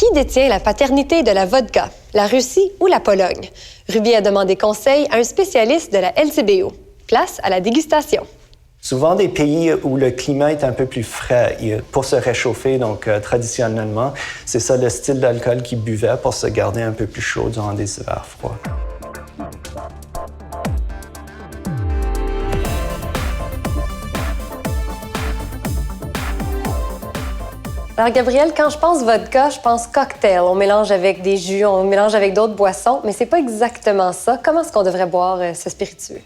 Qui détient la paternité de la vodka, la Russie ou la Pologne? Ruby a demandé conseil à un spécialiste de la LCBO. Place à la dégustation. Souvent des pays où le climat est un peu plus frais pour se réchauffer, donc traditionnellement, c'est ça le style d'alcool qu'ils buvaient pour se garder un peu plus chaud durant des hivers froids. Alors, Gabriel, quand je pense vodka, je pense cocktail. On mélange avec des jus, on mélange avec d'autres boissons, mais c'est pas exactement ça. Comment est-ce qu'on devrait boire ce spiritueux?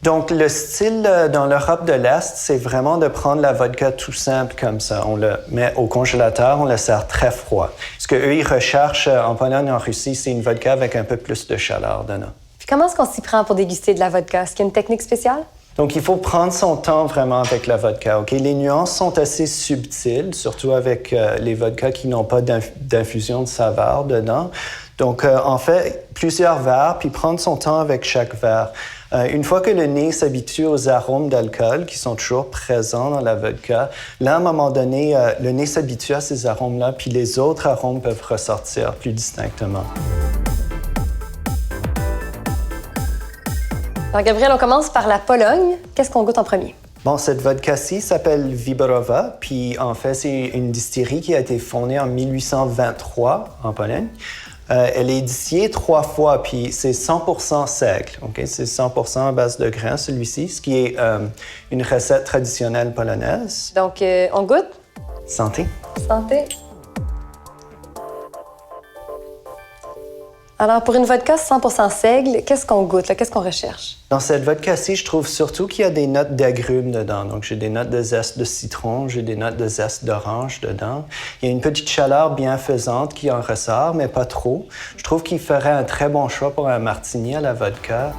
Donc, le style dans l'Europe de l'Est, c'est vraiment de prendre la vodka tout simple comme ça. On le met au congélateur, on le sert très froid. Ce qu'eux, ils recherchent en Pologne et en Russie, c'est une vodka avec un peu plus de chaleur dedans. Puis comment est-ce qu'on s'y prend pour déguster de la vodka? Est-ce qu'il y a une technique spéciale? Donc, il faut prendre son temps vraiment avec la vodka. Okay? Les nuances sont assez subtiles, surtout avec les vodkas qui n'ont pas d'infusion de saveur dedans. Donc, en fait, plusieurs verres, puis prendre son temps avec chaque verre. Une fois que le nez s'habitue aux arômes d'alcool qui sont toujours présents dans la vodka, là, à un moment donné, le nez s'habitue à ces arômes-là, puis les autres arômes peuvent ressortir plus distinctement. Alors, Gabriel, on commence par la Pologne. Qu'est-ce qu'on goûte en premier? Bon, cette vodka-ci s'appelle Wyborowa, puis en fait, c'est une distillerie qui a été fondée en 1823 en Pologne. Elle est édicée 3 fois, puis c'est 100% seigle. Okay? C'est 100% à base de grains, celui-ci, ce qui est une recette traditionnelle polonaise. Donc, on goûte? Santé. Santé. Alors, pour une vodka 100% seigle, qu'est-ce qu'on goûte? Qu'est-ce qu'on recherche? Dans cette vodka-ci, je trouve surtout qu'il y a des notes d'agrumes dedans. Donc, j'ai des notes de zeste de citron, j'ai des notes de zeste d'orange dedans. Il y a une petite chaleur bienfaisante qui en ressort, mais pas trop. Je trouve qu'il ferait un très bon choix pour un martini à la vodka.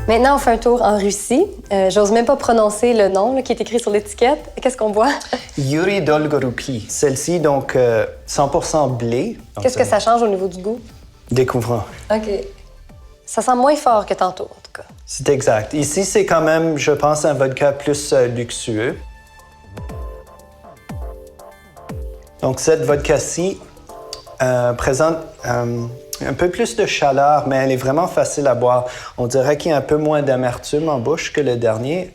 Maintenant, on fait un tour en Russie. J'ose même pas prononcer le nom qui est écrit sur l'étiquette. Qu'est-ce qu'on boit? Yuri Dolgoruki. Celle-ci, donc, 100% blé. Qu'est-ce que ça change au niveau du goût? Découvrant. OK. Ça sent moins fort que tantôt, en tout cas. C'est exact. Ici, c'est quand même, je pense, un vodka plus luxueux. Donc, cette vodka-ci présente un peu plus de chaleur, mais elle est vraiment facile à boire. On dirait qu'il y a un peu moins d'amertume en bouche que le dernier.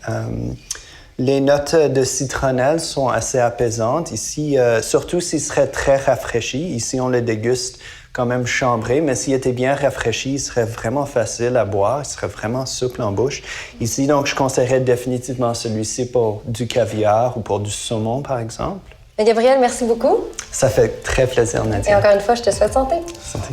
Les notes de citronnelle sont assez apaisantes. Ici, surtout s'il serait très rafraîchi. Ici, on le déguste quand même chambré, mais s'il était bien rafraîchi, il serait vraiment facile à boire. Il serait vraiment souple en bouche. Ici, donc, je conseillerais définitivement celui-ci pour du caviar ou pour du saumon, par exemple. Gabriel, merci beaucoup. Ça fait très plaisir, Nadia. Et encore une fois, je te souhaite santé. Santé.